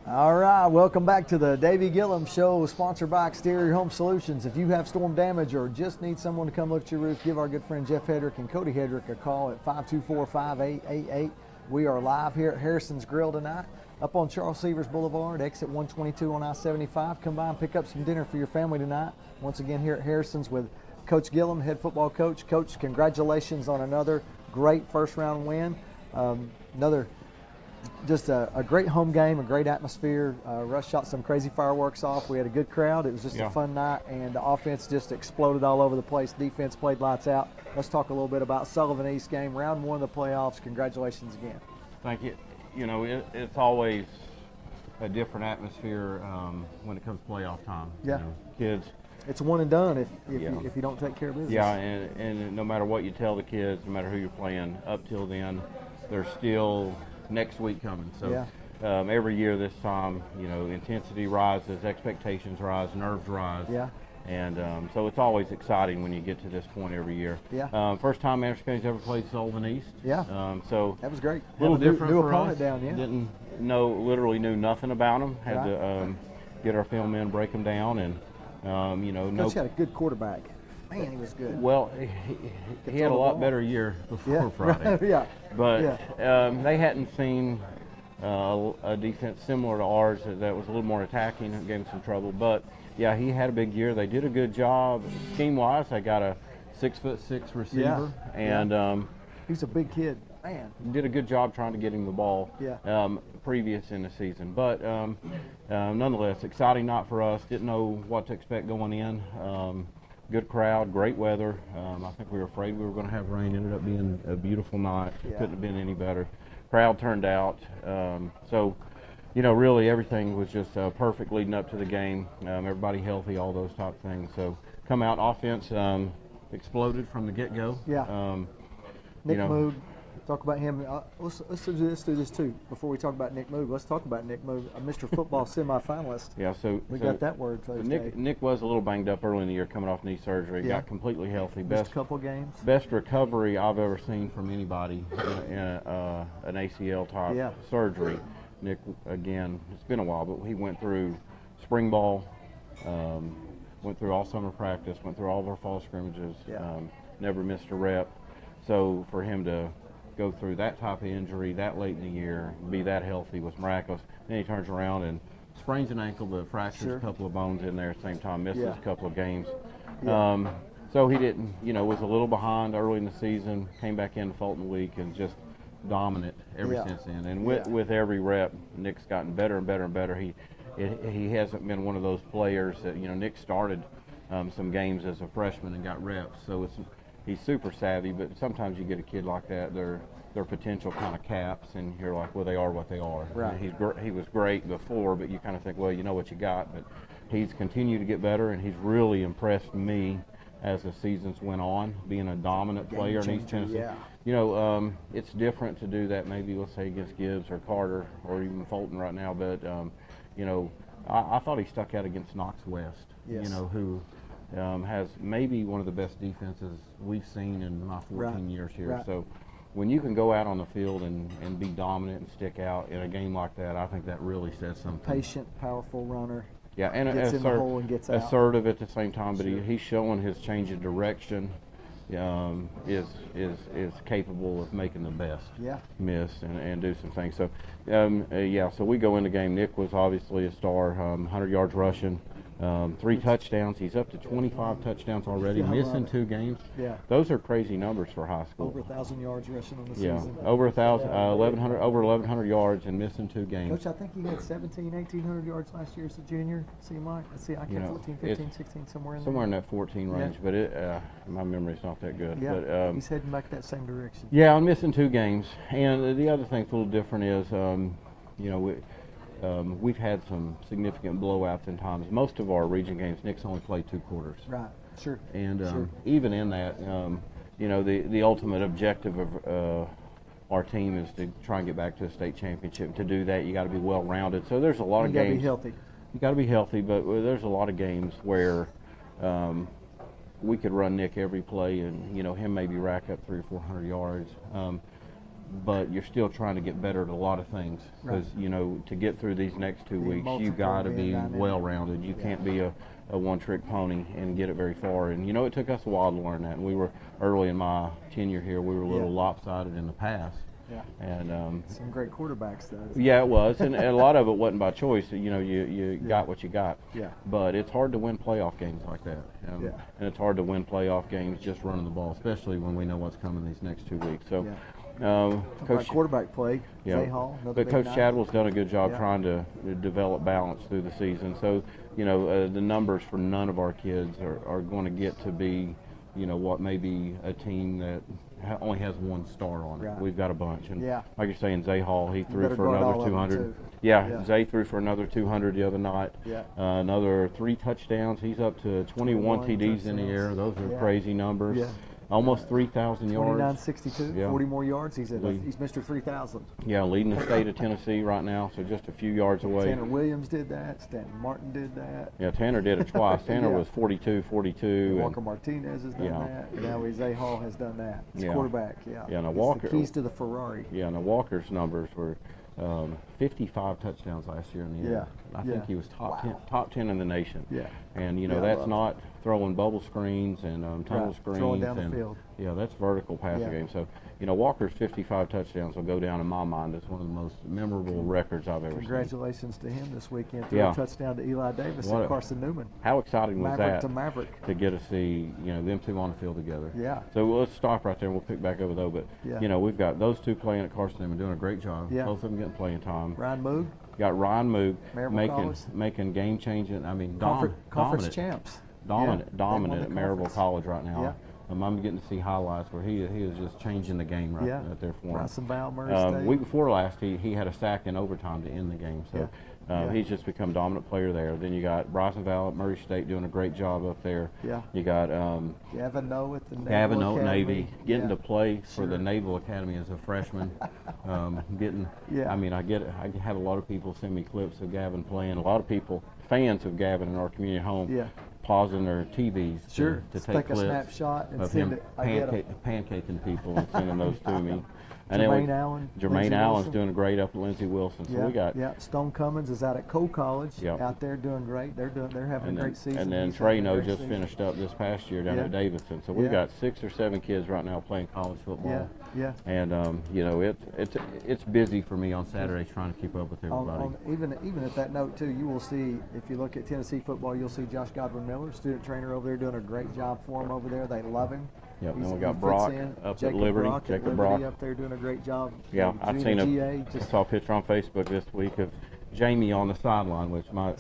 All right, welcome back to the Davey Gillum Show, sponsored by Exterior Home Solutions. If you have storm damage or just need someone to come look at your roof, give our good friend Jeff Hedrick and Cody Hedrick a call at 524-5888. We are live here at Harrison's Grill tonight, up on Charles Severs Boulevard, exit 122 on I-75. Come by and pick up some dinner for your family tonight. Once again here at Harrison's with Coach Gillum, head football coach. Coach, congratulations on another great first-round win. Just a great home game, a great atmosphere. Russ shot some crazy fireworks off. We had a good crowd. It was just a fun night, and the offense just exploded all over the place. Defense played lights out. Let's talk a little bit about Sullivan East game, round one of the playoffs. Congratulations again. Thank you. You know, it's always a different atmosphere when it comes to playoff time. Yeah. You know, kids. It's one and done if you don't take care of business. Yeah, and no matter what you tell the kids, no matter who you're playing, up till then, there's still next week coming. So every year this time, you know, intensity rises, expectations rise, nerves rise. Yeah. And so it's always exciting when you get to this point every year. Yeah. First time Anderson County's ever played Sullivan East. Yeah. So that was great. A little different new for opponent us. Down, yeah. Didn't know, literally knew nothing about them. Had to get our film in, break them down, and you know. Coach had a good quarterback. Man, he was good. Well, he had a lot better year before Friday. Yeah. But they hadn't seen a defense similar to ours that was a little more attacking and gave him some trouble. But yeah, he had a big year. They did a good job scheme-wise. They got a 6'6" receiver, and he's a big kid. Man, did a good job trying to get him the ball. Previous in the season. But nonetheless, exciting night for us. Didn't know what to expect going in. Good crowd, great weather. I think we were afraid we were going to have rain. Ended up being a beautiful night. Couldn't have been any better. Crowd turned out. So, you know, really everything was just perfect leading up to the game. Everybody healthy, all those type things. So, come out, offense exploded from the get-go. Nick Moog. Talk about him. Let's do this too. Before we talk about Nick Moog, let's talk about Nick Moog, a Mr. Football semifinalist. Yeah, so we got that word. Nick was a little banged up early in the year, coming off knee surgery. Got completely healthy. Missed a couple games. Best recovery I've ever seen from anybody in an ACL type surgery. Nick, again, it's been a while, but he went through spring ball, went through all summer practice, went through all of our fall scrimmages. Never missed a rep. So for him to go through that type of injury that late in the year, be that healthy was miraculous. Then he turns around and sprains an ankle, but fractures a couple of bones in there at the same time, misses a couple of games. So he didn't, you know, was a little behind early in the season, came back in Fulton Week and just dominant ever since then. And with every rep, Nick's gotten better and better and better. He hasn't been one of those players that, you know, Nick started some games as a freshman and got reps. So he's super savvy, but sometimes you get a kid like that, their potential kind of caps, and you're like, well, they are what they are. Right. He was great before, but you kind of think, well, you know what you got. But he's continued to get better, and he's really impressed me as the seasons went on, being a dominant player in East Tennessee. You know, it's different to do that maybe, let's say, against Gibbs or Carter or even Fulton right now, but, you know, I thought he stuck out against Knox West, you know, who has maybe one of the best defenses we've seen in my 14 years here. So when you can go out on the field and be dominant and stick out in a game like that, I think that really says something. Patient, powerful runner. Yeah, and gets in the hole and gets out. Assertive at the same time, but he's showing his change of direction. Is capable of making the best miss and do some things. So so we go in the game. Nick was obviously a star, 100 yards rushing, 3 touchdowns. He's up to 25 touchdowns already, missing 2 games. Those are crazy numbers for high school. Over 1,000 yards rushing on the season. Over 1,000, 1,100, over 1,100 yards and missing 2 games. Coach, I think he had 1,800 yards last year as a junior. Seemed like. Let's see, I kept 14, 15, 16, somewhere in there. Somewhere in that 14 range, but my memory's not that good. Yeah, but, he's heading back that same direction. Yeah, I'm missing 2 games, and the other thing that's a little different is, you know, we've had some significant blowouts in times. Most of our region games, Nick's only played 2 quarters. Right. Sure. And even in that, you know, the ultimate objective of our team is to try and get back to a state championship. To do that, you got to be well-rounded. So there's a lot of games. You got to be healthy. You got to be healthy, but there's a lot of games where we could run Nick every play, and you know him maybe rack up 300 or 400 yards. but you're still trying to get better at a lot of things because you know, to get through these next 2 weeks, you got to be well-rounded. You can't be a one-trick pony and get it very far. And you know, it took us a while to learn that. And we were early in my tenure here. We were a little lopsided in the past. Yeah. And some great quarterbacks, though. Yeah, it was, and a lot of it wasn't by choice. You know, you got what you got. Yeah. But it's hard to win playoff games like that. And it's hard to win playoff games just running the ball, especially when we know what's coming these next 2 weeks. So. Coach quarterback play, Zay Hall. But Coach Chadwell's done a good job trying to develop balance through the season. So, you know, the numbers for none of our kids are going to get to be, you know, what may be a team that only has one star on it. Right. We've got a bunch. And like you're saying, Zay Hall, he threw for another 200. Zay threw for another 200 the other night. Another 3 touchdowns. He's up to 21 TDs in the air. Those are crazy numbers. Almost 3,000 yards. 29.62, 40 more yards. He's Mr. 3,000. Yeah, leading the state of Tennessee right now, so just a few yards away. Tanner Williams did that. Stanton Martin did that. Yeah, Tanner did it twice. Tanner was 42. Walker Martinez has done that. Now Zay Hall has done that. He's quarterback. Now Walker. The keys to the Ferrari. Yeah, now Walker's numbers were 55 touchdowns last year in the air. I think he was top 10 in the nation. And you know, that's not throwing bubble screens and tunnel screens. Throwing down the field. Yeah, that's vertical passing game. So, you know, Walker's 55 touchdowns will go down in my mind as one of the most memorable records I've ever seen. Congratulations to him this weekend. Threw a touchdown to Eli Davis and Carson Newman. How exciting was Maverick that? To Maverick. To get to see, you know, them two on the field together. So let's stop right there and we'll pick back over though. But, you know, we've got those two playing at Carson Newman doing a great job. Both of them getting playing time. Ryan Moog. Got Ryan Moog making game changing. I mean, conference champs. Dominant at Maryville College right now. I'm getting to see highlights where he is just changing the game right there for him. Bryson Bow, Murray State. Week before last, he had a sack in overtime to end the game. So he's just become dominant player there. Then you got Bryson Val at Murray State doing a great job up there. You got Gavin Noe at the Naval Navy getting to play for the Naval Academy as a freshman. I mean, I get it. I have a lot of people send me clips of Gavin playing. A lot of people, fans of Gavin in our community home, pausing their TVs to take clips a snapshot and of send him it. pancaking people and sending those to me. And Jermaine Allen's doing great up at Lindsey Wilson. So we got Stone Cummins is out at Cole College, out there doing great. They're having a great season. And then Trano just finished up this past year down at Davidson. So we've got 6 or 7 kids right now playing college football. And you know, it's busy for me on Saturdays trying to keep up with everybody. Even at that note too, you will see, if you look at Tennessee football, you'll see Josh Godwin Miller, student trainer over there, doing a great job for him over there. They love him. Then we got Brock up at Liberty. Jacob Brock up there doing a great job. I've seen I saw a picture on Facebook this week of Jamie on the sideline, which my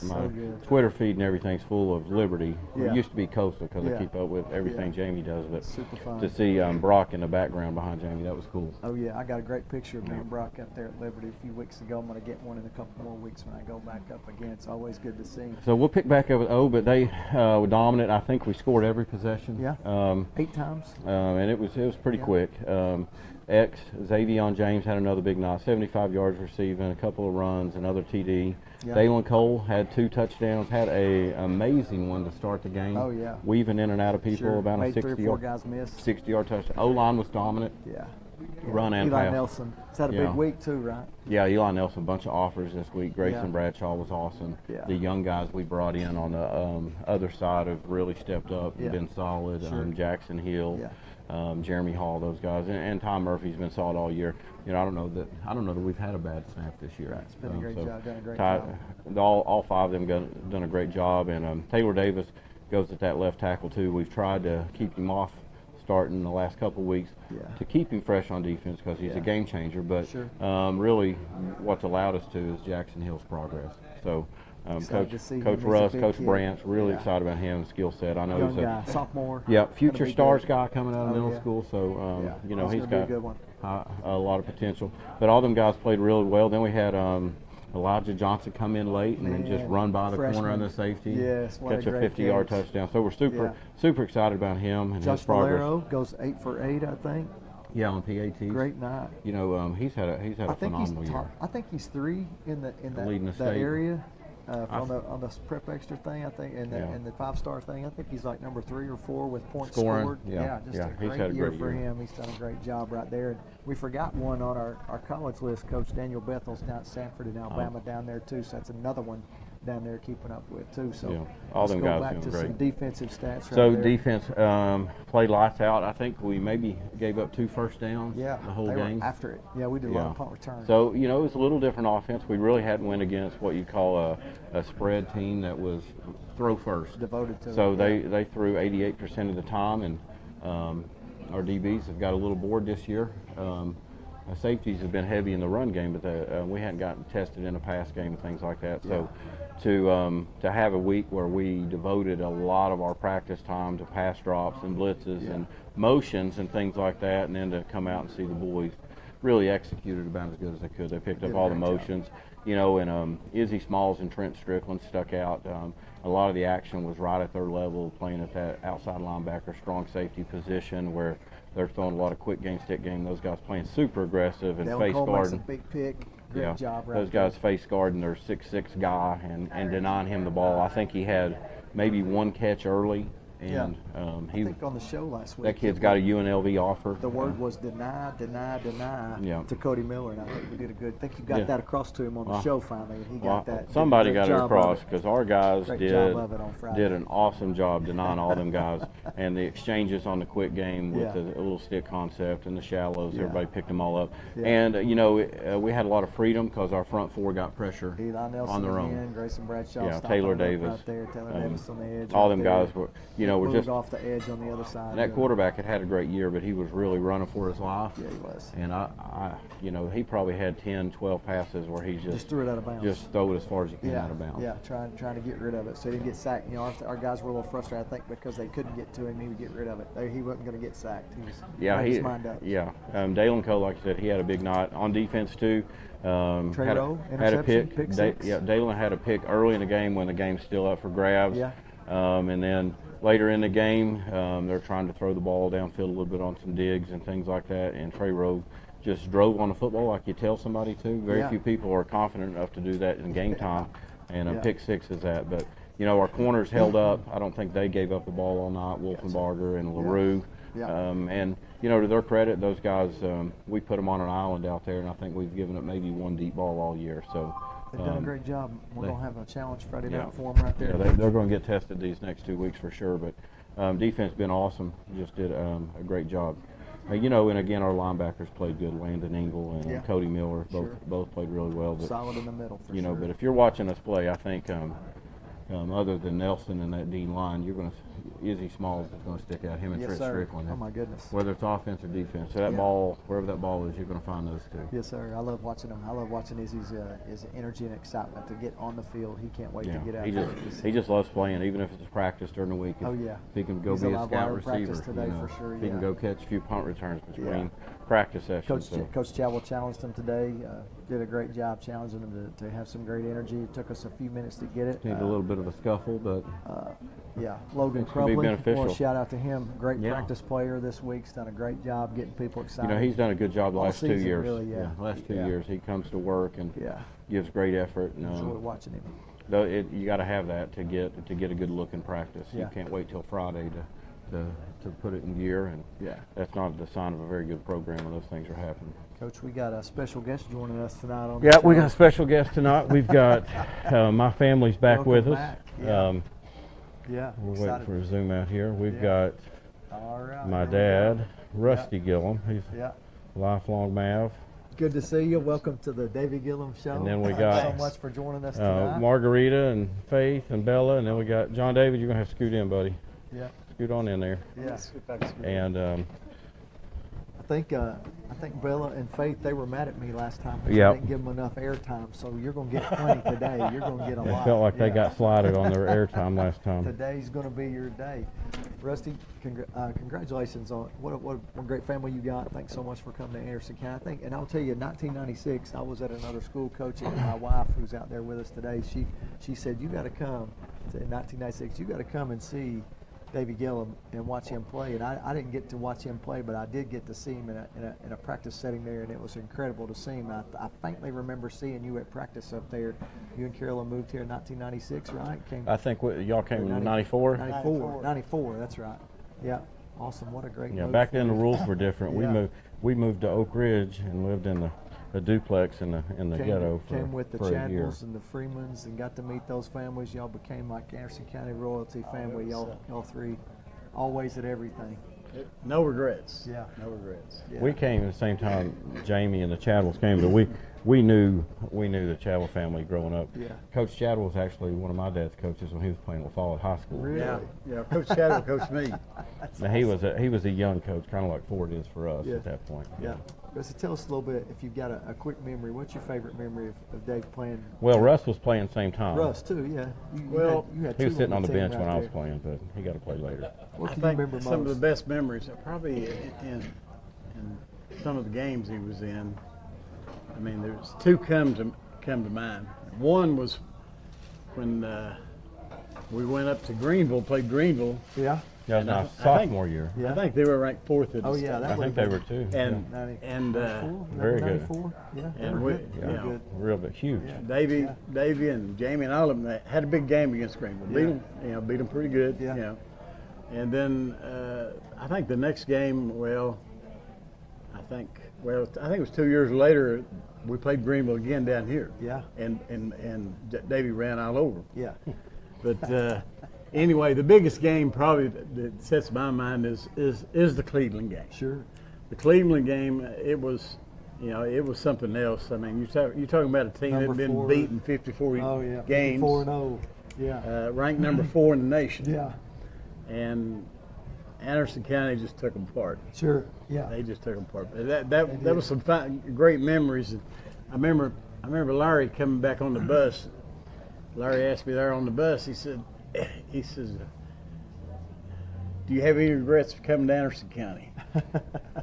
Twitter feed and everything's full of Liberty. It used to be Coastal because I keep up with everything Jamie does, but super fun. To see Brock in the background behind Jamie, that was cool. Oh yeah, I got a great picture of me and Brock up there at Liberty a few weeks ago. I'm going to get one in a couple more weeks when I go back up again. It's always good to see. So we'll pick back up with but they were dominant. I think we scored every possession. 8 times. And it was pretty quick. Xavion James had another big night, 75 yards receiving, a couple of runs, another TD. Dalen Cole had 2 touchdowns, had a amazing one to start the game. Weaving in and out of people, about a 60-yard touchdown. O-line was dominant. Run and Eli pass. Nelson. It's had a big week too, right? Yeah, Eli Nelson, a bunch of offers this week. Grayson Bradshaw was awesome. The young guys we brought in on the other side have really stepped up and been solid. Jackson Hill. Jeremy Hall, those guys, and Tom Murphy's been solid all year. You know, I don't know that we've had a bad snap this year. It's been a great job, done a great job. All 5 of them done a great job, and Taylor Davis goes at that left tackle too. We've tried to keep him off starting the last couple of weeks to keep him fresh on defense because he's a game changer. But really, what's allowed us to is Jackson Hill's progress. So. Coach Russ, Coach Branch, really excited about him, skill set. I know he's a sophomore. Future stars guy coming out of middle school. So you know, he's got a lot of potential. But all them guys played really well. Then we had Elijah Johnson come in late and then just run by the corner on the safety, catch a 50-yard touchdown. So we're super excited about him and his progress. Valero goes 8 for 8, I think. On PATs. Great night. You know, he's had a phenomenal year. I think he's 3 in that state area. on the prep extra thing, I think, and the 5-star thing. I think he's like number 3 or 4 with points scored. Just a great year for him. He's done a great job right there. And we forgot one on our college list. Coach Daniel Bethel's down at Sanford in Alabama down there too. So that's another one down there keeping up with too. So all them guys back to great. some defensive stats. So defense played lights out. I think we maybe gave up 2 first downs the whole game. Were after it. Yeah, we did a lot of punt returns. So it was a little different offense. We really hadn't went against what you call a spread team that was throw first. Devoted to so they threw 88% of the time, and our DBs have got a little bored this year. Our safeties have been heavy in the run game, but we hadn't gotten tested in a pass game and things like that. So to have a week where we devoted a lot of our practice time to pass drops and blitzes and motions and things like that, and then to come out and see the boys really executed about as good as they could. They picked up all the motions, and Izzy Smalls and Trent Strickland stuck out. A lot of the action was right at their level, playing at that outside linebacker, strong safety position where they're throwing a lot of quick game, stick game. Those guys playing super aggressive and face guarding. Big pick. Great job right those guys face guarding their 6'6" guy and denying him the ball. I think he had maybe 1 catch early. And I think on the show last week, that kid's got a UNLV offer. The word was deny to Cody Miller, and I think we did a good. I think you got that across to him on the show finally, and he got that. Somebody got it across because our guys did an awesome job denying all them guys, and the exchanges on the quick game with the little stick concept and the shallows, everybody picked them all up. And we had a lot of freedom because our front 4 got pressure on their own. Grayson Bradshaw, Taylor Davis, right there, Taylor Davis on the edge. All them guys were. We're just off the edge on the other side. And that quarterback had a great year, but he was really running for his life. Yeah, he was. And he probably had 10, 12 passes where he just threw it out of bounds. Just throw it as far as you can out of bounds. Yeah, trying to get rid of it so he didn't get sacked. Our guys were a little frustrated, I think, because they couldn't get to him. He would get rid of it. He wasn't going to get sacked. He was his mind up. Dalen Cole, like I said, he had a big night on defense too. Had a pick. Dalen had a pick early in the game when the game's still up for grabs. And then later in the game, they're trying to throw the ball downfield a little bit on some digs and things like that, and Trey Rowe just drove on the football like you tell somebody to. Very few people are confident enough to do that in game time, and a pick 6 is that. But, our corners held up. I don't think they gave up the ball all night, Wolfenbarger and LaRue. And, to their credit, those guys, we put them on an island out there, and I think we've given up maybe 1 deep ball all year. So. They've done a great job. We're going to have a challenge Friday night for them right there. Yeah, they're going to get tested these next 2 weeks for sure. But defense been awesome. Just did a great job. And again, our linebackers played good. Landon Engel and Cody Miller both played really well. But, solid in the middle for sure. But if you're watching us play, I think other than Nelson and that Dean line, you're going to Izzy Smalls is going to stick out. Him and Trent Strickland. Oh my goodness. Whether it's offense or defense, so that ball, wherever that ball is, you're going to find those two. Yes, sir. I love watching him. I love watching Izzy's energy and excitement to get on the field. He can't wait to get out. He just loves playing, even if it's practice during the week. If he can go be a scout receiver today for sure. He can go catch a few punt returns between practice sessions. Coach Chadwell challenged him today. Did a great job challenging him to have some great energy. It took us a few minutes to get it. Needed a little bit of a scuffle, but Logan Crumbly, beneficial. Shout out to him. Great practice player this week. He's done a great job getting people excited. He's done a good job the last 2 years. Really, last 2 years, he comes to work and gives great effort. And, enjoy watching him. Though you got to have that to get a good look in practice. You can't wait till Friday to put it in gear, and that's not the sign of a very good program when those things are happening. Coach, we got a special guest joining us tonight on the show. We got a special guest tonight. We've got my family's back with us. We're waiting for a zoom out here. We've got my dad, Rusty Gillum. He's a lifelong Mav. Good to see you. Welcome to the Davey Gillum Show. And then we got so much for joining us tonight. Margarita and Faith and Bella, and then we got John David. You're gonna have to scoot in, buddy. Scoot on in there. And I think Bella and Faith, they were mad at me last time because I didn't give them enough airtime. So you're going to get plenty today. You're going to get a lot. It felt like they got slided on their airtime last time. Today's going to be your day. Rusty, congratulations on what a great family you got. Thanks so much for coming to Anderson County. And I'll tell you, in 1996, I was at another school coaching, and my wife, who's out there with us today, she said, you got to come, in 1996, you got to come and see Davey Gillum and watch him play. And I didn't get to watch him play, but I did get to see him in a practice setting there, and it was incredible to see him. I faintly remember seeing you at practice up there. You and Carolyn moved here in 1996, right? I think y'all came in 94? 94, that's right. Yeah, awesome. What a great move. Back then the rules were different. Yeah. We moved to Oak Ridge and lived in a duplex in the ghetto for came with the for a year. Chadwells and the Freemans and got to meet those families. Y'all became like Anderson County royalty family. Y'all three, always at everything. No regrets. Yeah. No regrets. Yeah. We came at the same time Jamie and the Chadwells came, but we knew the Chadwell family growing up. Yeah. Coach Chadwell was actually one of my dad's coaches when he was playing with Fall at High School. Really? Yeah. Coach Chadwell coached me. Now, he was a young coach, kind of like Ford is for us at that point. Yeah. So tell us a little bit, if you've got a quick memory, what's your favorite memory of Dave playing? Well, Russ was playing the same time. Russ too, yeah. He was sitting on the bench when I was playing, but he got to play later. What I can you think remember most? some of the best memories are probably in some of the games he was in. I mean, there's two come to mind. One was when we went up to Greenville, played Greenville. Yeah. That was my sophomore year. Yeah. I think they were ranked 4th in the state. Yeah, I think they were too. And very good. 94? Yeah. And we good. Real bit huge. Yeah. Davey and Jamie and all of them, they had a big game against Greenville. Beat them pretty good. Yeah. And then I think the next game, I think it was 2 years later, we played Greenville again down here. Yeah. And Davey ran all over. Yeah. But anyway, the biggest game probably that sets my mind is the Cleveland game. Sure. The Cleveland game, it was something else. I mean, you're talking about a team that had been beaten 54 games. 54-0. Yeah. Ranked number 4 in the nation. Yeah. And Anderson County just took them apart. Sure. Yeah. They just took them apart. But that was some great memories. I remember Larry coming back on the bus. Larry asked me there on the bus. He says, "Do you have any regrets for coming to Anderson County?"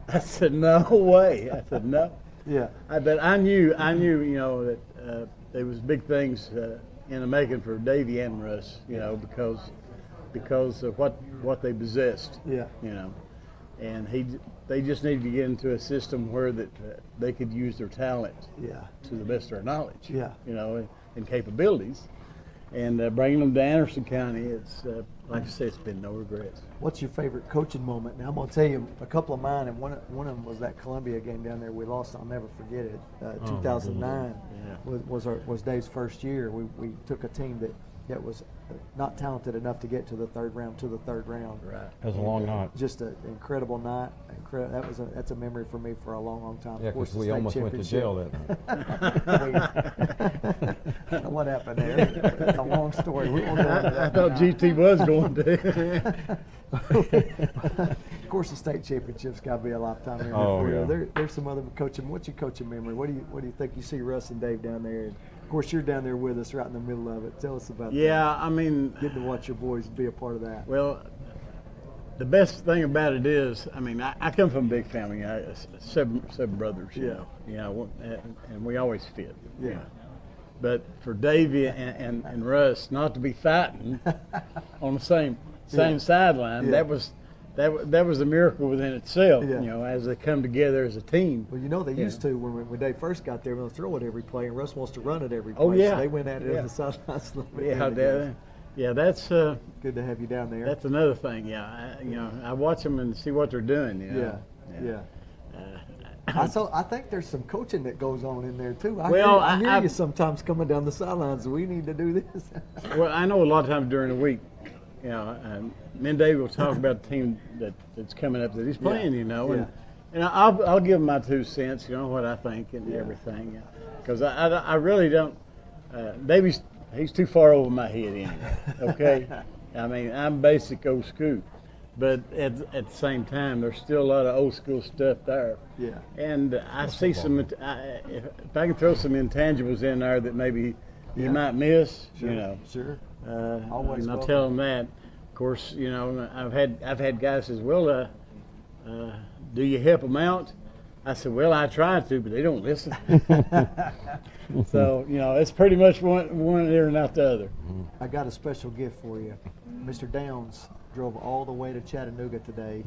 I said, "No way." I said, "No." Yeah. But I knew, that there was big things in the making for Davey and Russ, because of what they possessed. Yeah. And they just needed to get into a system where that they could use their talent to the best of their knowledge. Yeah. And capabilities. And bringing them to Anderson County, it's like I said, it's been no regrets. What's your favorite coaching moment? Now I'm going to tell you a couple of mine, and one of them was that Columbia game down there we lost. I'll never forget it. 2009 was Dave's first year. We took a team that was not talented enough to get to the third round. Right. That was a long night. Just an incredible night. That's a memory for me for a long, long time. Yeah, because we almost went to jail that night. What happened there? It's a long story. I thought GT was going to. Of course, the state championship's got to be a lifetime memory for you. Yeah. There's some other coaching. What's your coaching memory? What do you think you see Russ and Dave down there? And of course, you're down there with us, right in the middle of it. Tell us about that. Yeah, I mean, getting to watch your boys be a part of that. Well, the best thing about it is, I mean, I come from a big family. Seven brothers. And we always fit. Yeah. But for Davey and Russ not to be fighting on the same sideline, that was a miracle within itself. As they come together as a team. Well, they used to when Dave first got there. They'll throw it every play, and Russ wants to run it every play. Oh yeah. So they went at it on the sidelines. That's good to have you down there. That's another thing. Yeah, I watch them and see what they're doing. Yeah. I think there's some coaching that goes on in there too. I hear you sometimes coming down the sidelines. We need to do this. Well, I know a lot of times during the week, me and Dave will talk about the team that's coming up that he's playing. And I'll give him my 2 cents. What I think and everything, because I really don't. He's too far over my head anyway. Okay, I mean I'm basic old school. But at the same time, there's still a lot of old school stuff there. Yeah. And I see some, if I can throw some intangibles in there that maybe you might miss, Sure. Always. And I'll tell them that. Of course, I've had guys says, well, do you help them out? I said, well, I try to, but they don't listen. So, it's pretty much one ear and out the other. I got a special gift for you. Mr. Downs drove all the way to Chattanooga today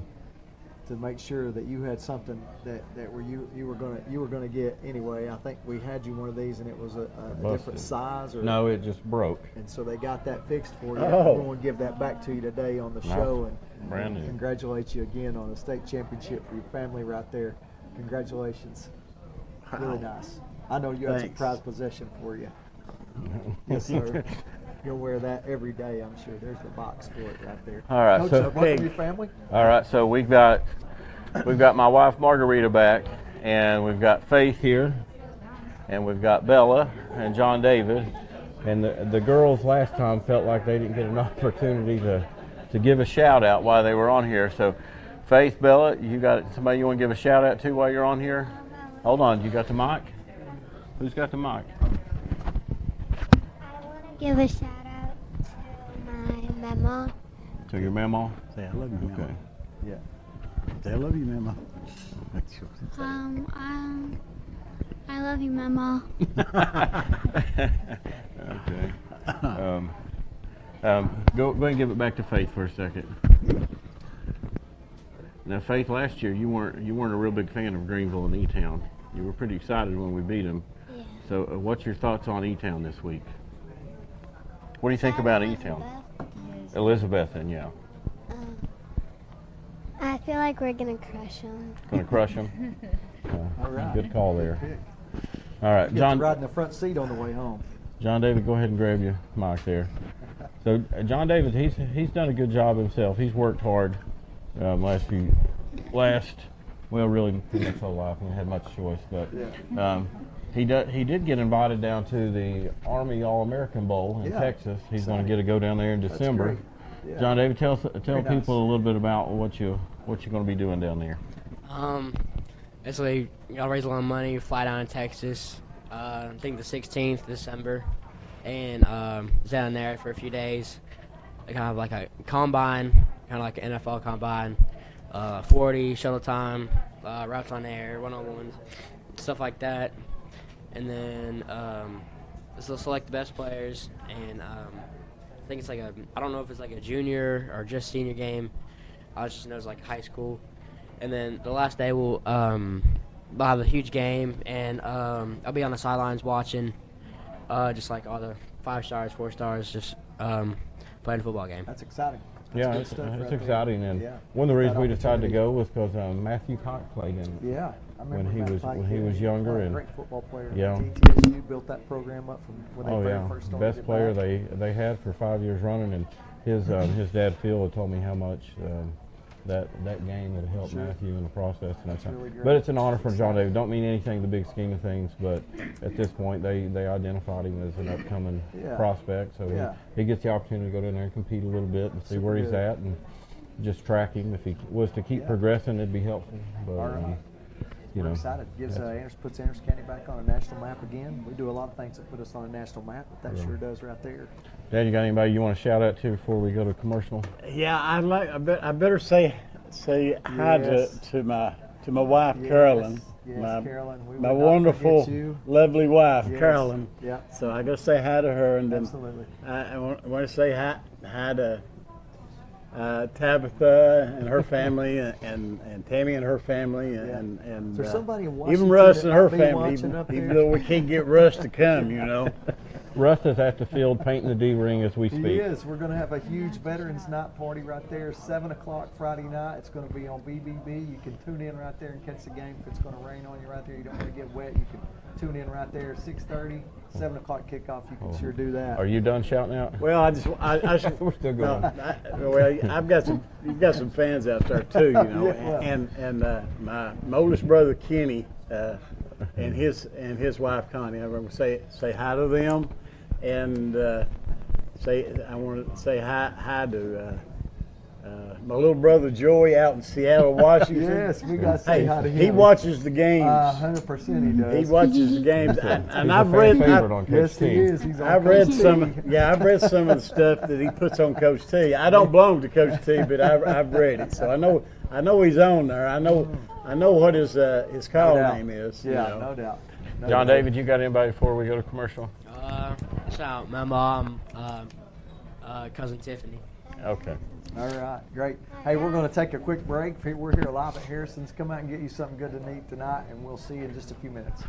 to make sure that you had something that you were gonna get anyway. I think we had you one of these and it was a different size. Or, no, it just broke. And so they got that fixed for you. Oh. We want to give that back to you today on the show Brand new. Congratulate you again on the state championship for your family right there. Congratulations. Really nice. I know you have some prized possession for you. Yes, sir. You'll wear that every day, I'm sure. There's the box for it right there. All right, Coach, so welcome your family. All right, so we've got my wife Margarita back, and we've got Faith here, and we've got Bella and John David. And the girls last time felt like they didn't get an opportunity to give a shout out while they were on here. So Faith, Bella, you got somebody you want to give a shout out to while you're on here? Hold on, you got the mic? Who's got the mic? I want to give a shout out to my mama. To your mama? Say I love you, Mama. Okay. Yeah. Say I love you, Mama. I love you, Mama. Okay. Go ahead and give it back to Faith for a second. Now, Faith, last year you weren't a real big fan of Greenville and E-Town. You were pretty excited when we beat them. Yeah. So, what's your thoughts on E-Town this week? What do you think about E-Town? Elizabethan, yeah. I feel like we're gonna crush them. Gonna crush them. All right. Good call there. Good pick. All right, You get John. to ride in the front seat on the way home. John David, go ahead and grab your mic there. So John David, he's done a good job himself. He's worked hard really pretty much whole life. He hadn't had much choice, but he did get invited down to the Army All-American Bowl in Texas. He's going to go down there in December. Yeah. John David, tell Very people nice. a little bit about what you're going to be doing down there. Basically, I'll raise a lot of money, fly down to Texas, I think the 16th December, and stay down there for a few days. Kind of like a combine, kind of like an NFL combine, 40 shuttle time, routes on air, one-on-ones, stuff like that. And then they'll select the best players, and I think it's I don't know if it's like a junior or just senior game. I just know it's like high school. And then the last day we'll have a huge game, and I'll be on the sidelines watching, just like all the 5 stars, 4 stars, just playing a football game. That's exciting. That's Yeah, good it's stuff right there. exciting, and Yeah. one of the reasons we That decided to opportunity. go was because Matthew Pike played in it. Yeah, I remember when he Matt was- Pike when he here. was younger A and- great football player. Yeah. TTSU built that program up from when they Oh very yeah, first started. best it player back. they had for 5 years running, and his dad Phil had told me how much that game had helped Sure. Matthew in the process. And That's really great. But it's an honor for John David. Don't mean anything in the big scheme of things, but at this point they identified him as an upcoming Yeah. prospect, so Yeah. he gets the opportunity to go down there and compete a little bit and see Super where he's good. at, and just track him. If he was to keep Yeah. progressing, it'd be helpful. But All right. you We're know, excited. Puts Anderson County back on a national map again. We do a lot of things that put us on a national map, but that sure does right there. Dad, you got anybody you want to shout out to before we go to commercial? Yeah, I better say hi Yes. to my wife Carolyn. Yes, Carolyn. We My will not wonderful, forget you. lovely wife Yes. Carolyn. Yeah, So I gotta say hi to her, and then absolutely. I want to say hi to Tabitha and her family, and Tammy and her family, and Is there somebody in Washington even Russ that and her might be family. watching up Even there? though we can't get Russ to come, you know. Russ is at the field painting the D ring as we speak. He is. We're going to have a huge Veterans Night party right there, 7 o'clock Friday night. It's going to be on BBB. You can tune in right there and catch the game. If it's going to rain on you right there, you don't want to get wet, you can tune in right there. 6:30, 7 o'clock kickoff. You can sure do that. Are you done shouting out? Well, I We're still going. You've got some fans out there too, you know, Yeah. and my oldest brother Kenny and his wife Connie. I want to say hi to them, and I want to say hi to my little brother Joey out in Seattle, Washington. Yes, we got to say hi to him. He watches the games. 100% he does. He watches the games, He's and a I've fan read. favorite on Coach Yes, he T. is. He's on I've read Coach some. T. I've read some of the stuff that he puts on Coach T. I don't belong to Coach T, but I've read it, so I know he's on there. I know what his call doubt. name is. Yeah, you know. no doubt. No John doubt. David, you got anybody before we go to commercial? Shout out my mom, cousin Tiffany. Okay. All right, great. Hey, we're going to take a quick break. We're here live at Harrison's. Come out and get you something good to eat tonight, and we'll see you in just a few minutes.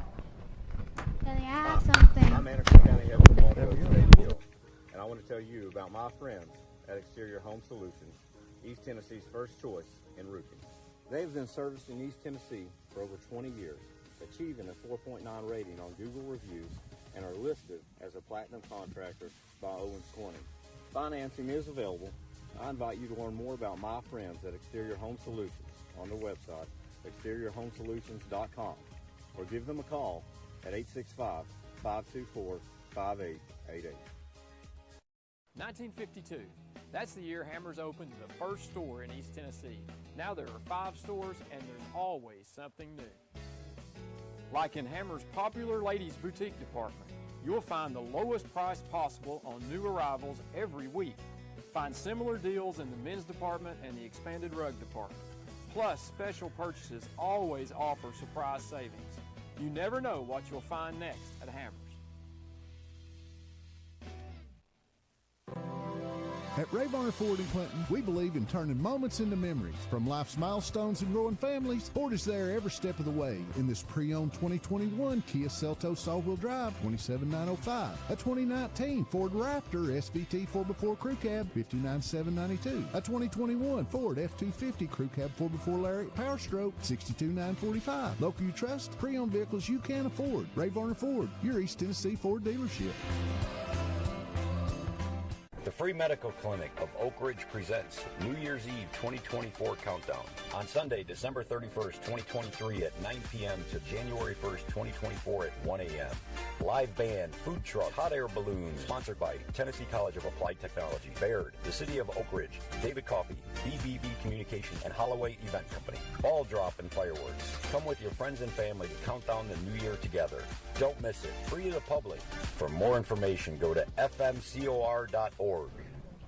Daddy, I have something. I'm Anderson County Head Football Coach Davey Gillum, and I want to tell you about my friends at Exterior Home Solutions, East Tennessee's first choice in roofing. They've been servicing East Tennessee for over 20 years, achieving a 4.9 rating on Google reviews, and are listed as a platinum contractor by Owens Corning. Financing is available. I invite you to learn more about my friends at Exterior Home Solutions on their website, exteriorhomesolutions.com, or give them a call at 865-524-5888. 1952. That's the year Hammers opened the first store in East Tennessee. Now there are 5 stores, and there's always something new. Like in Hammers' popular ladies' boutique department, you'll find the lowest price possible on new arrivals every week. Find similar deals in the men's department and the expanded rug department. Plus, special purchases always offer surprise savings. You never know what you'll find next at Hammers. At Ray Varner Ford in Clinton, we believe in turning moments into memories. From life's milestones and growing families, Ford is there every step of the way in this pre-owned 2021 Kia Seltos all-wheel drive 27905, a 2019 Ford Raptor SVT 4x4 Crew Cab 59792, a 2021 Ford F250 Crew Cab 4x4 Lariat Power Stroke 62945. Local you trust, pre-owned vehicles you can afford. Ray Varner Ford, your East Tennessee Ford dealership. The Free Medical Clinic of Oak Ridge presents New Year's Eve 2024 Countdown on Sunday, December 31st, 2023 at 9 p.m. to January 1st, 2024 at 1 a.m. Live band, food truck, hot air balloons, sponsored by Tennessee College of Applied Technology, Baird, the City of Oak Ridge, David Coffee, BBB Communications, and Holloway Event Company. Ball drop and fireworks. Come with your friends and family to count down the new year together. Don't miss it. Free to the public. For more information, go to fmcor.org.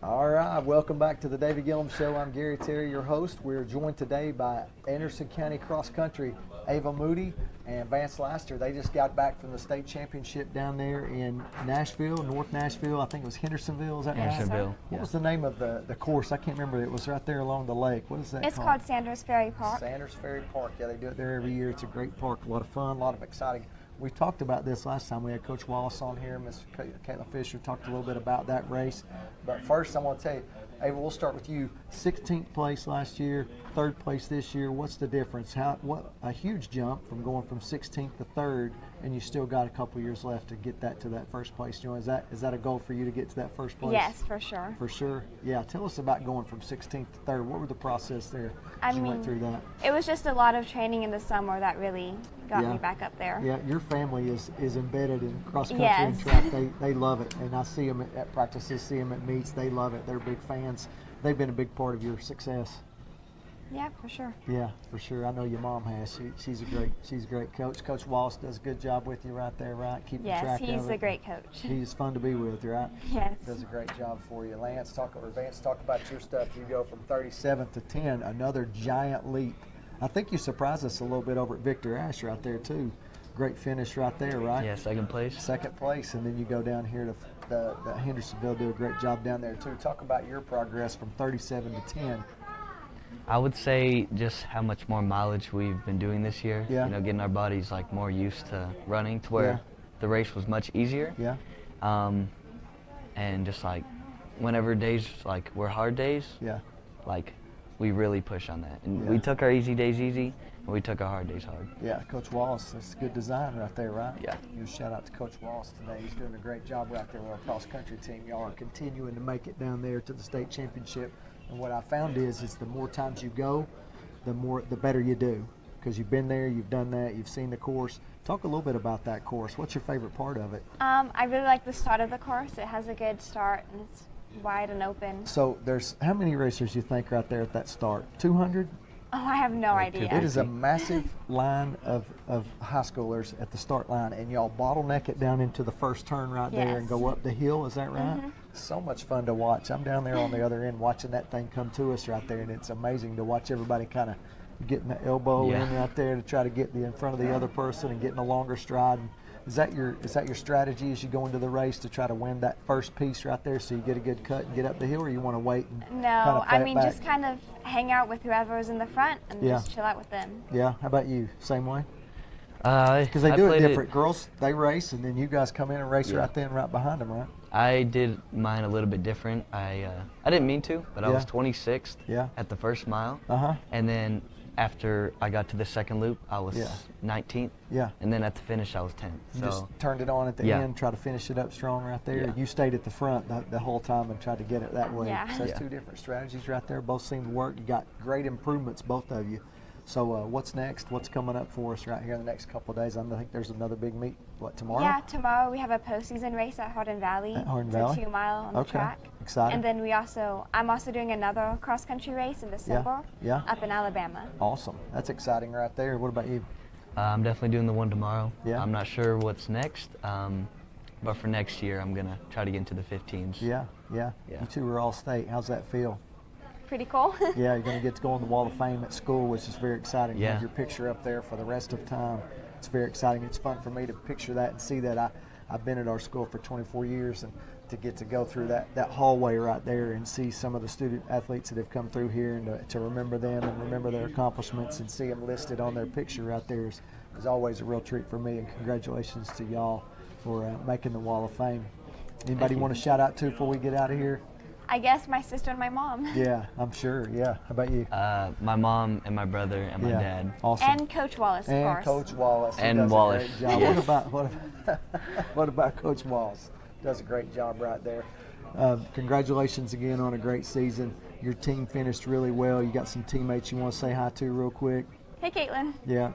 All right, welcome back to the Davey Gillum Show. I'm Gary Terry, your host. We're joined today by Anderson County Cross Country, Ava Moody and Vance Laster. They just got back from the state championship down there in Nashville, North Nashville. I think it was Hendersonville, is that right? Hendersonville. What was the name of the course? I can't remember. It was right there along the lake. What is that It's called? called Sanders Ferry Park. Sanders Ferry Park. Yeah, they do it there every year. It's a great park, a lot of fun, a lot of exciting. We talked about this last time. We had Coach Wallace on here. Miss Kayla Fisher talked a little bit about that race. But first, I want to tell you, Ava, we'll start with you. 16th place last year, 3rd place this year. What's the difference? What a huge jump from going from 16th to 3rd, and you still got a couple years left to get that to that first place. You know, is that a goal for you to get to that first place? Yes, for sure. For sure. Yeah. Tell us about going from 16th to 3rd. What were the process there? You went through that. It was just a lot of training in the summer that really got me back up there. Yeah, your family is embedded in cross country Yes. and track. They love it, and I see them at practices, see them at meets. They love it. They're big fans. They've been a big part of your success. Yeah, for sure. Yeah, for sure. I know your mom has. She's a great coach. Coach Wallace does a good job with you right there, right? Keeping track of it. Yes, he's a great coach. He's fun to be with, right? Yes. Does a great job for you. Vance, talk about your stuff. You go from 37th to 10, another giant leap. I think you surprised us a little bit over at Victor Ash right there too. Great finish right there, right? Yeah, second place. Second place, and then you go down here to the Hendersonville, do a great job down there too. Talk about your progress from 37 to 10. I would say just how much more mileage we've been doing this year. Yeah. You know, getting our bodies like more used to running to where the race was much easier. Yeah. And just like whenever days like were hard days. Yeah. Like we really push on that, and we took our easy days easy, and we took our hard days hard. Yeah, Coach Wallace, that's good design right there, right? Yeah. You shout out to Coach Wallace today. He's doing a great job right there with our cross country team. Y'all are continuing to make it down there to the state championship. And what I found is the more times you go, the better you do, because you've been there, you've done that, you've seen the course. Talk a little bit about that course. What's your favorite part of it? I really like the start of the course. It has a good start, and it's wide and open. So there's how many racers you think right there at that start? 200? Oh, I have no idea. It is a massive line of high schoolers at the start line, and y'all bottleneck it down into the first turn right there and go up the hill. Is that right? Mm-hmm. So much fun to watch. I'm down there on the other end watching that thing come to us right there, and it's amazing to watch everybody kind of getting the elbow in right there to try to get in front of the other person and getting a longer stride. And Is that your strategy as you go into the race to try to win that first piece right there, so you get a good cut and get up the hill, or you want to wait and No, play I it mean back? just kind of hang out with whoever's in the front and Yeah. just chill out with them. Yeah. How about you? Same way? Because They do it different. Girls, they race, and then you guys come in and race right then, right behind them, right? I did mine a little bit different. I didn't mean to, but I was 26th at the first mile. And then after I got to the second loop, I was 19th. Yeah. And then at the finish, I was 10th. You So just turned it on at the end, try to finish it up strong right there. Yeah. You stayed at the front the whole time and tried to get it that way. Yeah. So that's two different strategies right there. Both seem to work. You got great improvements, both of you. So what's next? What's coming up for us right here in the next couple of days? I think there's another big meet. What, tomorrow? Yeah, tomorrow we have a postseason race at Hardin Valley. At Hardin it's Valley? a 2-mile on the track. Exciting. And then I'm also doing another cross-country race in December up in Alabama. Awesome. That's exciting right there. What about you? I'm definitely doing the one tomorrow. Yeah. I'm not sure what's next, but for next year, I'm going to try to get into the 15s. Yeah. You two are all state. How's that feel? Pretty cool. Yeah, you're going to get to go on the Wall of Fame at school, which is very exciting. You Yeah. have your picture up there for the rest of time. It's very exciting. It's fun for me to picture that and see that. I've been at our school for 24 years, and to get to go through that hallway right there and see some of the student athletes that have come through here, and to remember them and remember their accomplishments and see them listed on their picture right there is always a real treat for me. And congratulations to y'all for making the Wall of Fame. Anybody want to shout out to before we get out of here? I guess my sister and my mom. Yeah, I'm sure. Yeah. How about you? My mom and my brother and my dad. Awesome. And Coach Wallace, of course. And Coach Wallace. And does Wallace. A great job. Yes. What about Coach Wallace? Does a great job right there. Congratulations again on a great season. Your team finished really well. You got some teammates you want to say hi to real quick? Hey, Caitlin. Yeah.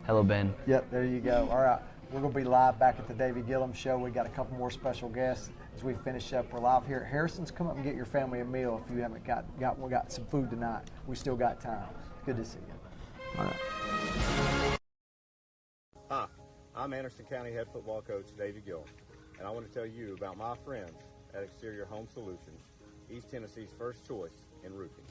Hello, Ben. Yep, there you go. All right. We're going to be live back at the Davey Gillum Show. We got a couple more special guests as we finish up. We're live here at Harrison's. Come up and get your family a meal if you haven't got some food tonight. We still got time. Good to see you. All right. Hi, I'm Anderson County Head Football Coach Davey Gillum, and I want to tell you about my friends at Exterior Home Solutions, East Tennessee's first choice in roofing.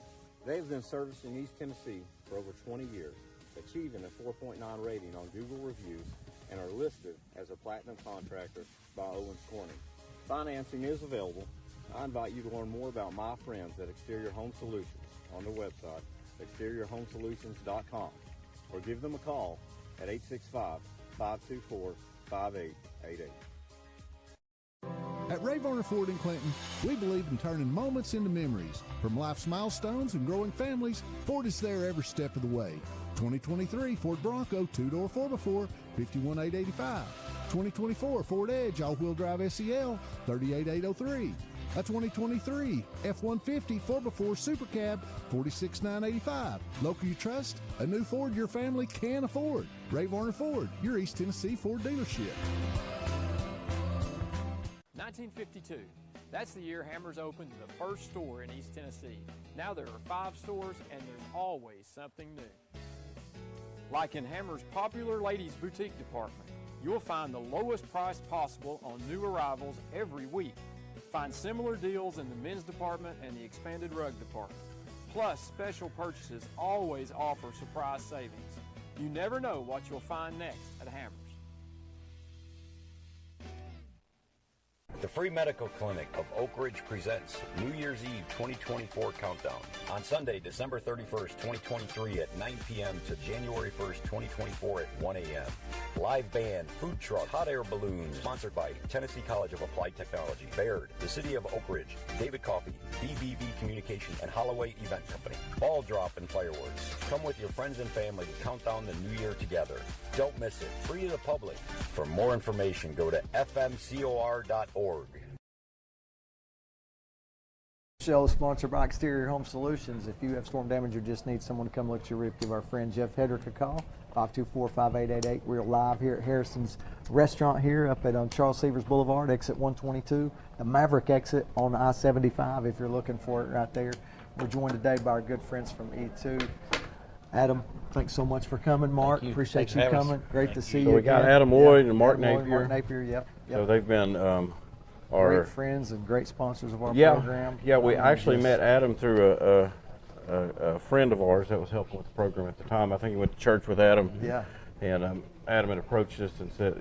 They've been servicing East Tennessee for over 20 years, achieving a 4.9 rating on Google Reviews, and are listed as a platinum contractor by Owens Corning. Financing is available. I invite you to learn more about my friends at Exterior Home Solutions on their website, exteriorhomesolutions.com, or give them a call at 865-524-5888. At Ray Varner Ford in Clinton, we believe in turning moments into memories. From life's milestones and growing families, Ford is there every step of the way. 2023 Ford Bronco 2-door 4x4, $51,885. 2024 Ford Edge all-wheel drive SEL, $38,803. A 2023 F-150 4x4 Super Cab, $46,985. Local you trust, a new Ford your family can afford. Ray Varner Ford, your East Tennessee Ford dealership. 1952. That's the year Hammers opened the first store in East Tennessee. Now there are 5 stores, and there's always something new. Like in Hammers' popular ladies' boutique department, you'll find the lowest price possible on new arrivals every week. Find similar deals in the men's department and the expanded rug department. Plus, special purchases always offer surprise savings. You never know what you'll find next at Hammers. The Free Medical Clinic of Oak Ridge presents New Year's Eve 2024 Countdown on Sunday, December 31st, 2023 at 9 p.m. to January 1st, 2024 at 1 a.m. Live band, food trucks, hot air balloons, sponsored by Tennessee College of Applied Technology, Baird, the City of Oak Ridge, David Coffey, BBB Communication, and Holloway Event Company. Ball drop and fireworks. Come with your friends and family to count down the new year together. Don't miss it. Free to the public. For more information, go to fmcor.org. Show is sponsored by Exterior Home Solutions. If you have storm damage or just need someone to come look at your roof, give our friend Jeff Hedrick a call, 524-5888. We're live here at Harrison's Restaurant here up at Charles Severs Boulevard, exit 122, the Maverick exit on I-75 if you're looking for it right there. We're joined today by our good friends from E2. Adam, thanks so much for coming. Mark, appreciate you coming. Great to see you. So we got Adam Lloyd and Mark Adam Lloyd, Napier. Mark Napier, yep. So they've been our great friends and great sponsors of our program. Yeah, we actually met Adam through a friend of ours that was helping with the program at the time. I think he went to church with Adam. Yeah. And Adam had approached us and said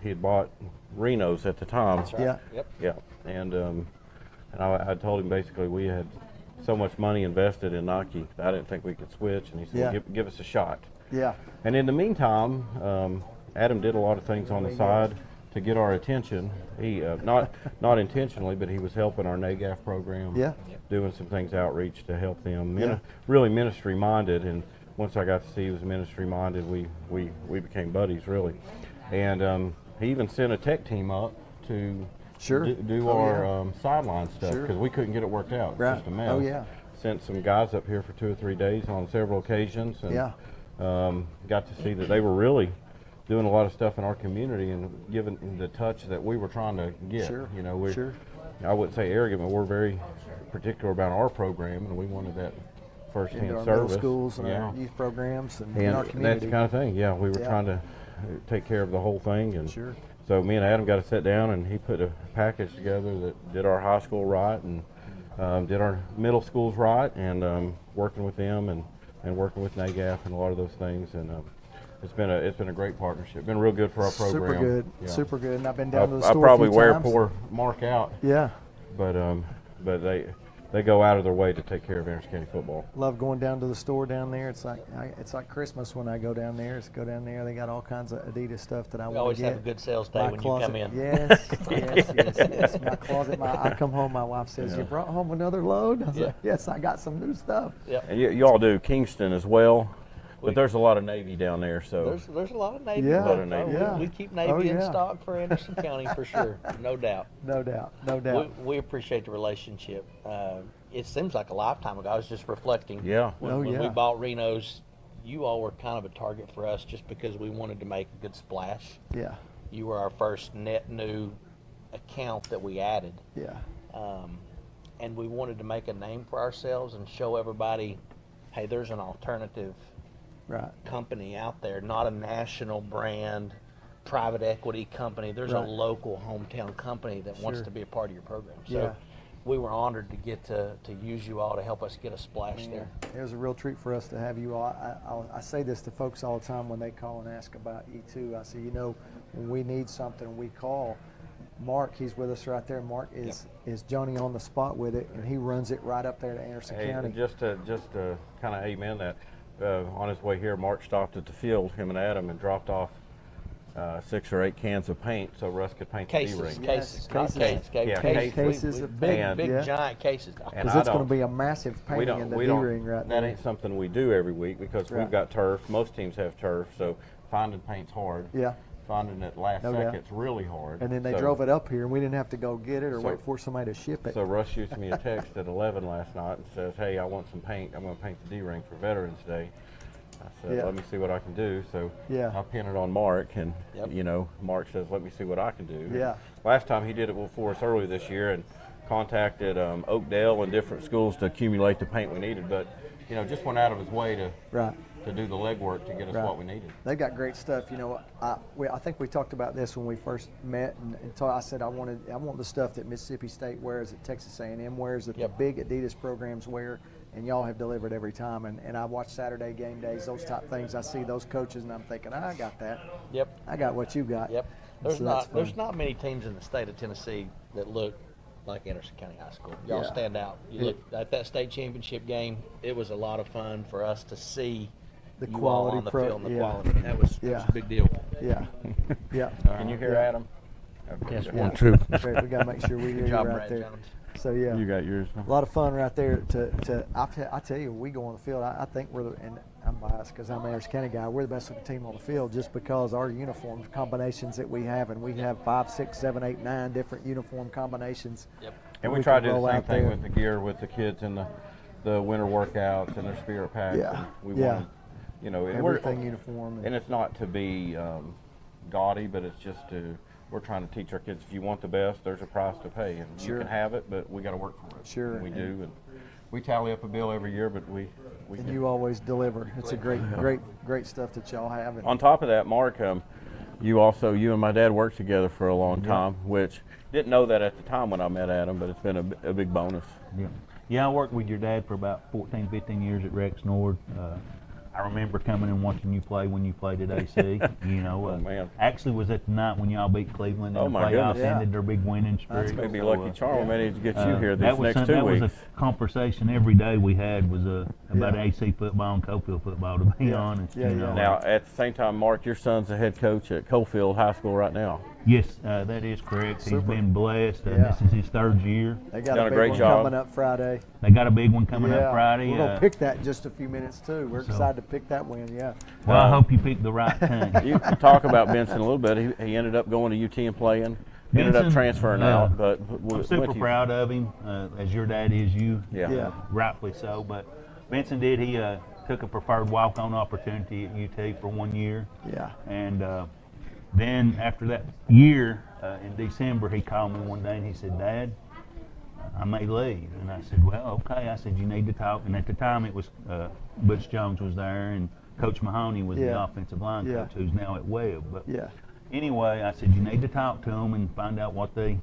he had bought Reno's at the time. That's right. Yeah. Yep. Yeah, and I told him basically we had so much money invested in Nike that I didn't think we could switch, and he said, Yeah. well, give us a shot. Yeah. And in the meantime, Adam did a lot of things on the side to get our attention. He not intentionally, but he was helping our NAGAF program, Yeah. doing some things outreach to help them. Yeah. Really ministry minded, and once I got to see he was ministry minded, we became buddies really. And he even sent a tech team up to do our sideline stuff because we couldn't get it worked out. It was just a mess. Oh yeah. Sent some guys up here for 2 or 3 days on several occasions, and got to see that they were really doing a lot of stuff in our community and giving the touch that we were trying to get. Sure. You know, I wouldn't say arrogant, but we're very particular about our program, and we wanted that first-hand Into our service. middle schools and our youth programs and in and our community. that's the kind of thing. Yeah, we were trying to take care of the whole thing, and Sure. so me and Adam got to sit down, and he put a package together that did our high school right and did our middle schools right, and working with them and working with NAGAF and a lot of those things, and it's been a great partnership. Been real good for our program. Super good, Yeah. super good. And I've been down to the store I probably a few wear times. poor Mark out. Yeah. But they go out of their way to take care of Anderson County football. Love going down to the store down there. It's like Christmas when I go down there. They got all kinds of Adidas stuff that I want to get. We always have a good sales day when you come in. Yes, yes. My closet. I come home. My wife says, "You brought home another load?" I was like, "Yes, I got some new stuff." Yeah. And you all do Kingston as well, but there's a lot of Navy down there. So there's a lot of Navy. Yeah. A lot of Navy. We keep Navy in stock for Anderson County for sure, no doubt. No doubt, no doubt. We appreciate the relationship. It seems like a lifetime ago. I was just reflecting. Yeah. When we bought Reno's, you all were kind of a target for us just because we wanted to make a good splash. Yeah. You were our first net new account that we added. Yeah. And we wanted to make a name for ourselves and show everybody, hey, there's an alternative company out there, not a national brand, private equity company. There's a local hometown company that wants to be a part of your program. So we were honored to get to use you all to help us get a splash there. It was a real treat for us to have you all. I say this to folks all the time when they call and ask about E2. I say, when we need something, we call Mark. He's with us right there. Mark is Johnny on the spot with it, and he runs it right up there to Anderson County. Just to kind of amen that, on his way here, Mark stopped at the field, him and Adam, and dropped off 6 or 8 cans of paint so Russ could paint the D-ring. Cases, big giant cases. Because it's going to be a massive painting in the D-ring right there. That ain't something we do every week because we've got turf. Most teams have turf, so finding paint's hard. Yeah. Finding it last second's really hard. And then they drove it up here, and we didn't have to go get it or wait for somebody to ship it. So Russ shoots me a text at 11 last night and says, "Hey, I want some paint. I'm going to paint the D-ring for Veterans Day." I said, "Let me see what I can do." So I pinned it on Mark, and Mark says, "Let me see what I can do." Yeah. Last time he did it for us early this year and contacted Oakdale and different schools to accumulate the paint we needed, but just went out of his way to do the legwork to get us what we needed. They got great stuff. I think we talked about this when we first met, and I said I want the stuff that Mississippi State wears, that Texas A&M wears, that the big Adidas programs wear, and y'all have delivered every time. And I watch Saturday game days, those type things. I see those coaches, and I'm thinking, I got that. Yep. I got what you got. Yep. There's not many teams in the state of Tennessee that look like Anderson County High School. Y'all stand out. You look at that state championship game. It was a lot of fun for us to see the you quality all on the field and the quality. That was a big deal. Yeah. Yeah. Can you hear Adam? Yes, 1, 2. We got to make sure we hear you right there. Jones. So you got yours. A lot of fun right there. I tell you, we go on the field. I think and I'm biased because I'm an Anderson County guy. We're the best looking team on the field just because our uniform combinations that we have, and we have 5, 6, 7, 8, 9 different uniform combinations. Yep. And we try to do the same thing with the gear, with the kids and the winter workouts and their spirit packs. Yeah. And we want, everything uniform. And it's not to be gaudy, but it's just we're trying to teach our kids, if you want the best, there's a price to pay, and you can have it, but we got to work for it. Sure. And we do, and we tally up a bill every year, but we and you always deliver. It's a great stuff that y'all have. And on top of that, Mark, you and my dad worked together for a long time, which didn't know that at the time when I met Adam, but it's been a big bonus. Yeah, I worked with your dad for about 14, 15 years at Rex Nord. I remember coming and watching you play when you played at AC. You know, oh, man. Actually was at the night when y'all beat Cleveland in the my playoffs, goodness. ended their big winning streak. That's maybe lucky charm managed to get you here that these next 2 weeks. That was a conversation every day we had was about AC football and Cofield football, to be honest. You know. Now, at the same time, Mark, your son's the head coach at Cofield High School right now. Yes, that is correct. Super. He's been blessed. This is his 3rd year. They got a big one coming up Friday. They got a big one coming up Friday. We're going to pick that in just a few minutes, too. We're excited to pick that win, Well, I hope you pick the right team. You can talk about Benson a little bit. He ended up going to UT and playing. Ended up transferring out, but I'm super proud of him, as your dad is you. Rightfully so. But Benson did. He took a preferred walk-on opportunity at UT for 1 year. And then after that year, in December, he called me one day and he said, "Dad, I may leave." And I said, "Well, okay." I said, "You need to talk." And at the time, it was Butch Jones was there, and Coach Mahoney was the offensive line coach, who's now at Webb. But anyway, I said, "You need to talk to them and find out what the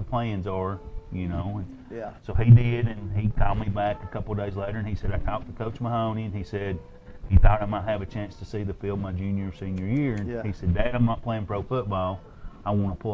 plans are." You know. And so he did, and he called me back a couple of days later, and he said, "I talked to Coach Mahoney, and he said he thought I might have a chance to see the field my junior or senior year." And he said, "Dad, I'm not playing pro football. I want to play."